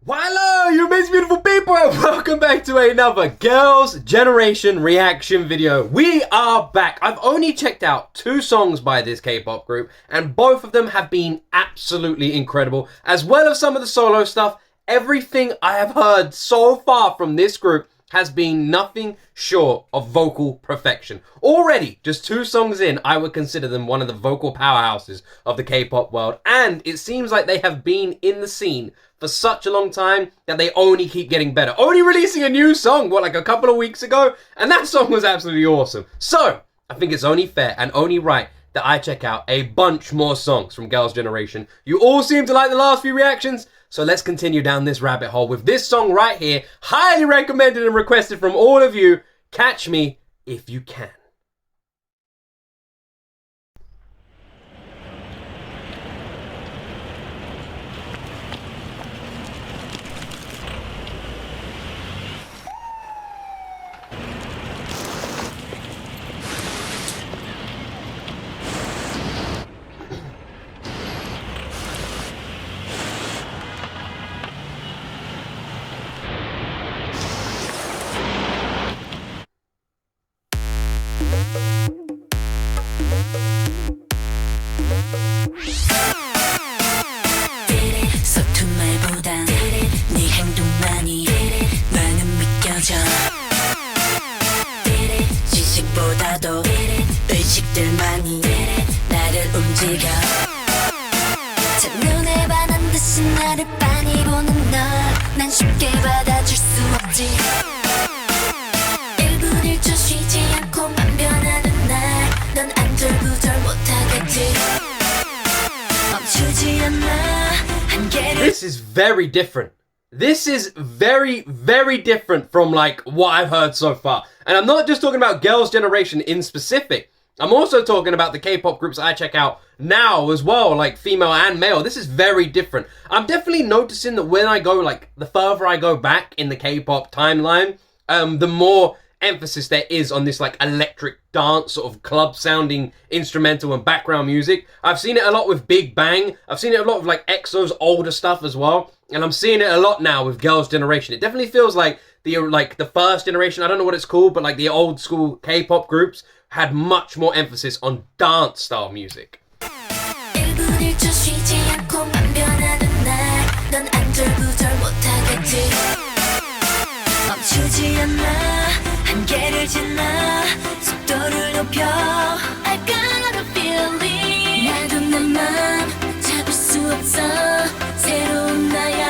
Hello, you amazing beautiful people, and welcome back to another Girls' Generation reaction video. We are back. I've only checked out 2 songs by this K-pop group, and both of them have been absolutely incredible, as well as some of the solo stuff. Everything I have heard so far from this group has been nothing short of vocal perfection. Already, just 2 songs in, I would consider them one of the vocal powerhouses of the K-pop world, and it seems like they have been in the scene for such a long time that they only keep getting better. Only releasing a new song, like a couple of weeks ago, and that song was absolutely awesome. So, I think it's only fair and only right that I check out a bunch more songs from Girls' Generation. You all seem to like the last few reactions, so let's continue down this rabbit hole with this song right here, highly recommended and requested from all of you, Catch Me If You Can. 서툰 말보단 네 행동만이 나는 믿겨져 지식보다도 의식들만이 나를 움직여 첫눈에 반한 듯이 나를 빤히 보는 널 난 쉽게 받아줄 수 없지 1분 1초 쉬지 않고만 변하는 날 넌 안절부절 못하겠지 멈추지 않아 This is very different. This is very, very different from like what I've heard so far. And I'm not just talking about Girls' Generation in specific. I'm also talking about the K-pop groups I check out now as well, like female and male. This is very different. I'm definitely noticing that when I go, like, the further I go back in the K-pop timeline, the more emphasis there is on this like electric dance sort of club sounding instrumental and background music. I've seen it a lot with Big Bang. I've seen it a lot with like EXO's older stuff as well, and I'm seeing it a lot now with Girls' Generation. It definitely feels like the first generation, I don't know what it's called, but like the old school K-pop groups had much more emphasis on dance style music. 한계를 지나 속도를 높여 I got a feeling 나도 내 맘 잡을 수 없어 새로운 나야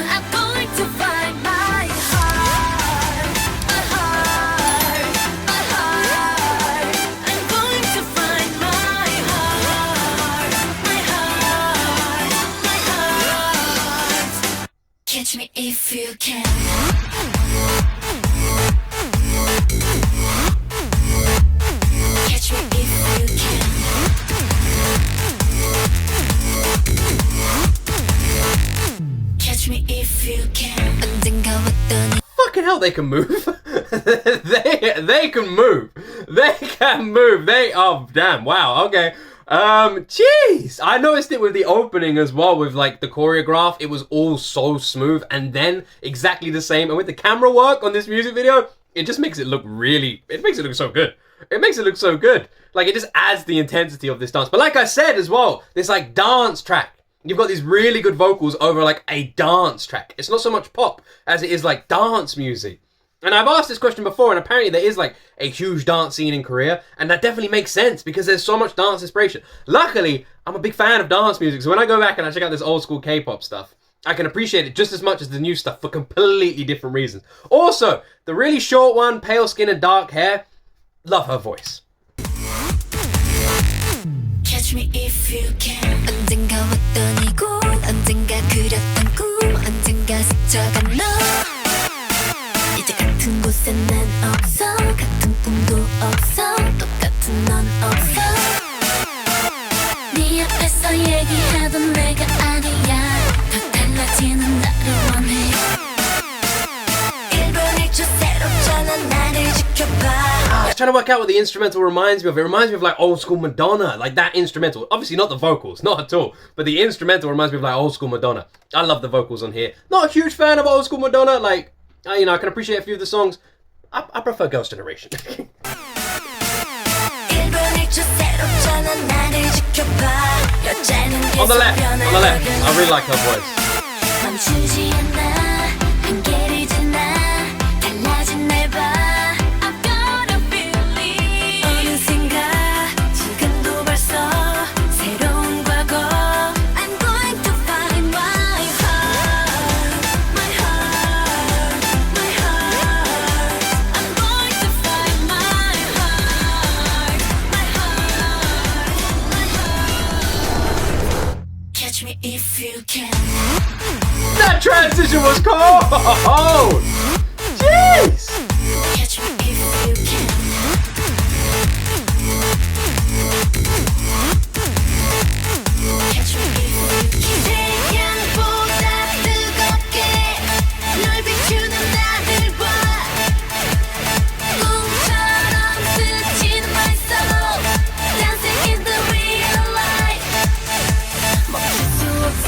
I'm going to find my heart my heart my heart I'm going to find my heart my heart my heart Catch me if you can Catch me if you can. Catch me if you can. 언젠가 왔더니 Fucking hell, they can move. they can move. They can move. Oh damn, wow, okay. Jeez, I noticed it with the opening as well, with like the choreograph. It was all so smooth, and then exactly the same. And with the camera work on this music video, it just makes it look it makes it look so good. It makes it look so good. Like, it just adds the intensity of this dance. But like I said as well, this like dance track. You've got these really good vocals over like a dance track. It's not so much pop as it is like dance music. And I've asked this question before, and apparently there is like a huge dance scene in Korea, and that definitely makes sense because there's so much dance inspiration. Luckily, I'm a big fan of dance music, so when I go back and I check out this old school K-pop stuff, I can appreciate it just as much as the new stuff for completely different reasons. Also, the really short one, pale skin and dark hair, love her voice. Catch me if you can. 언젠가 왔던 이곳, 언젠가 그렸던 꿈, 언젠가 스쳐간 너. 이제 같은 곳에 난 없어, 같은 꿈도 없어, 똑같은 넌 없어. 네 앞에서 얘기하던 내가 아니야. 더 달라지는 나를 원해. 1분 1초 새롭잖아 나를 지켜봐. was trying to work out what the instrumental reminds me of. It reminds me of like old school Madonna, like that instrumental. Obviously not the vocals, not at all. But the instrumental reminds me of like old school Madonna. I love the vocals on here. Not a huge fan of old school Madonna. Like, you know, I can appreciate a few of the songs. I prefer Girls' Generation. On the left, I really like her voice. If you can. That transition was cold! Jeez! Catch me if you can. Catch me if you can. 태양보다 뜨겁게 널 비추는 나를 봐. 꿈처럼 스치는 my soul. Dancing in the real life. 멈출 수 없어.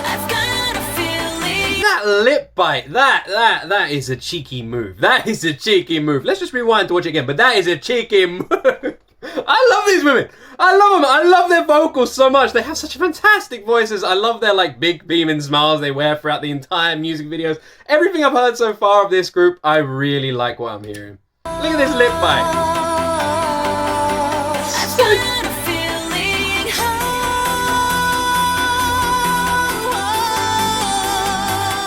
I've got a feeling. That lip bite, that is a cheeky move. That is a cheeky move. Let's just rewind to watch it again, but that is a cheeky move. I love these women. I love them. I love their vocals so much. They have such fantastic voices. I love their like big beaming smiles they wear throughout the entire music videos. Everything I've heard so far of this group, I really like what I'm hearing. Look at this lip bite. I've got a feeling.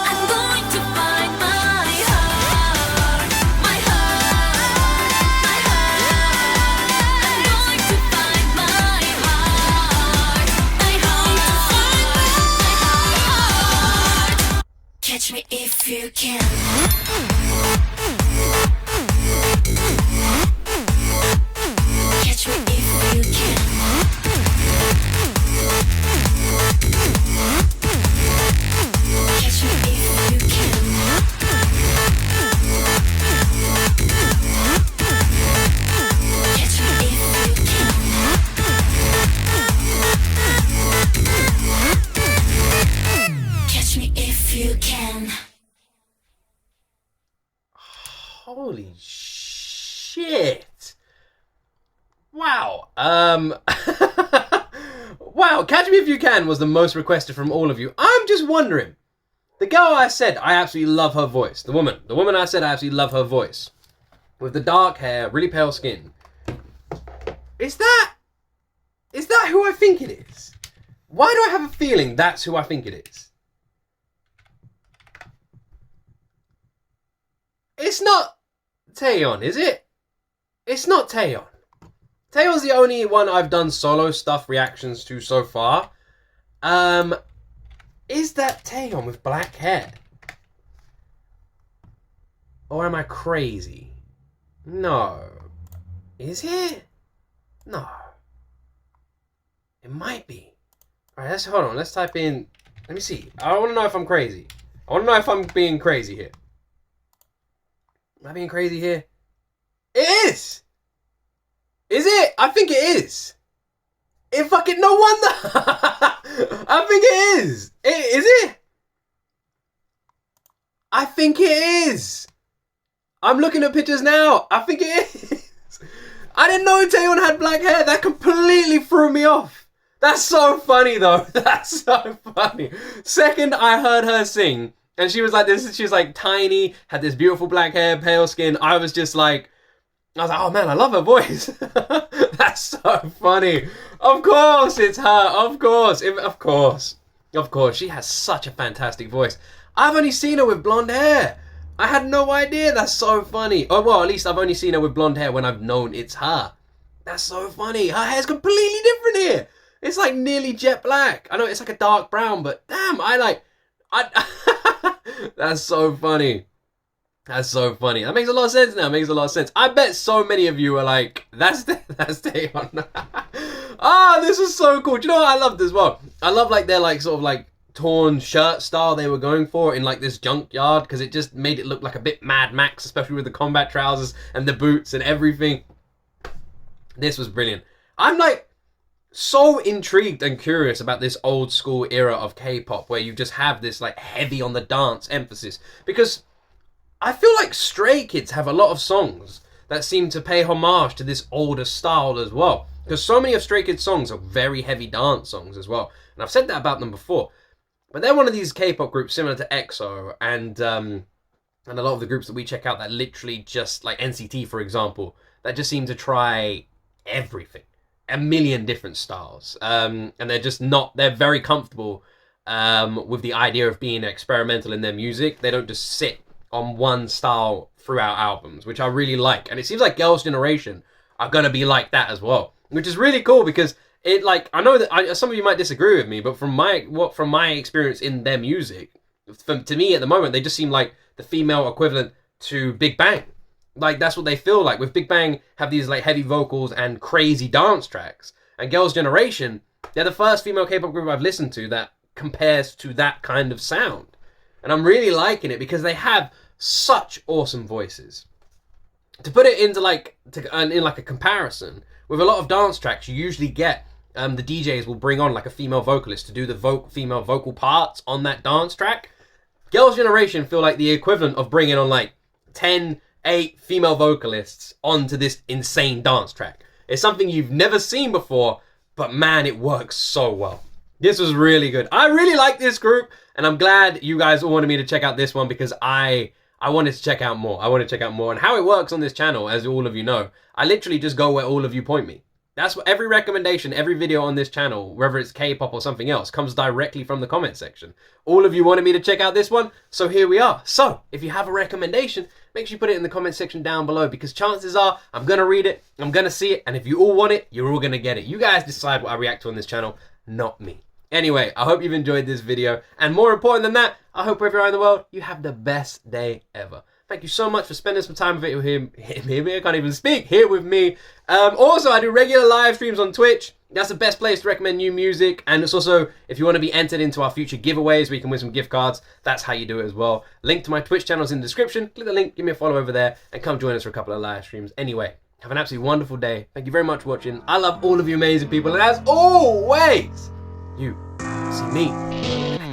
I'm going to find my heart. My heart. My heart. I'm going to find my heart. My heart. Catch me if you can. Catch me if you can. Catch me if you can. Catch me if you can. Catch me if you can. Holy shit. Wow. Wow, Catch Me If You Can was the most requested from all of you. I'm just wondering. The girl I said I absolutely love her voice. The woman I said I absolutely love her voice. With the dark hair, really pale skin. Is that who I think it is? Why do I have a feeling that's who I think it is? It's not TAEYEON, is it? It's not TAEYEON. TAEYEON's the only one I've done solo stuff reactions to so far. Is that TAEYEON with black hair? Or am I crazy? No. Is it? No. It might be. Alright, hold on. Let's type in. Let me see. I want to know if I'm crazy. I want to know if I'm being crazy here. Am I being crazy here? It is! Is it? I think it is. It fucking no wonder. I think it is. Is it? I think it is. I'm looking at pictures now. I think it is. I didn't know TAEYEON had black hair. That completely threw me off. That's so funny though. That's so funny. Second I heard her sing and she was like this. She was like tiny, had this beautiful black hair, pale skin. I was like, oh man, I love her voice. That's so funny. Of course it's her. Of course. Of course. She has such a fantastic voice. I've only seen her with blonde hair. I had no idea. That's so funny. Oh, well, at least I've only seen her with blonde hair when I've known it's her. That's so funny. Her hair's completely different here. It's like nearly jet black. I know it's like a dark brown, but damn, that's so funny. That's so funny. That makes a lot of sense now. It makes a lot of sense. I bet so many of you are like, that's TAEYEON. This is so cool. Do you know what I loved as well? I love like their like sort of like torn shirt style they were going for in like this junkyard, because it just made it look like a bit Mad Max, especially with the combat trousers and the boots and everything. This was brilliant. I'm like so intrigued and curious about this old school era of K-pop where you just have this like heavy on the dance emphasis, because I feel like Stray Kids have a lot of songs that seem to pay homage to this older style as well, because so many of Stray Kids songs are very heavy dance songs as well, and I've said that about them before. But they're one of these K-pop groups similar to EXO and a lot of the groups that we check out that literally just, like NCT for example, that just seem to try everything, a million different styles, and they're very comfortable with the idea of being experimental in their music. They don't just sit on one style throughout albums, which I really like, and it seems like Girls' Generation are gonna be like that as well, which is really cool, because it, like, I know that some of you might disagree with me, but from my experience in their music, to me at the moment, they just seem like the female equivalent to Big Bang. Like, that's what they feel like. With Big Bang, have these like heavy vocals and crazy dance tracks, and Girls' Generation, they're the first female K-pop group I've listened to that compares to that kind of sound, and I'm really liking it because they have such awesome voices. To put it into in like a comparison, with a lot of dance tracks, you usually get the DJs will bring on like a female vocalist to do the female vocal parts on that dance track. Girls' Generation feel like the equivalent of bringing on like 8 female vocalists onto this insane dance track. It's something you've never seen before, but man, it works so well. This was really good. I really like this group, and I'm glad you guys all wanted me to check out this one, because I wanted to check out more. I want to check out more. And how it works on this channel, as all of you know, I literally just go where all of you point me. That's what every recommendation, every video on this channel, whether it's K-pop or something else, comes directly from the comment section. All of you wanted me to check out this one, so here we are. So, if you have a recommendation, make sure you put it in the comment section down below, because chances are I'm going to read it, I'm going to see it, and if you all want it, you're all going to get it. You guys decide what I react to on this channel, not me. Anyway, I hope you've enjoyed this video, and more important than that, I hope wherever you are in the world, you have the best day ever. Thank you so much for spending some time with it with him. I can't even speak. Here with me. Also, I do regular live streams on Twitch. That's the best place to recommend new music. And it's also, if you want to be entered into our future giveaways where you can win some gift cards, that's how you do it as well. Link to my Twitch channel is in the description. Click the link, give me a follow over there, and come join us for a couple of live streams. Anyway, have an absolutely wonderful day. Thank you very much for watching. I love all of you amazing people. And as always, you see me.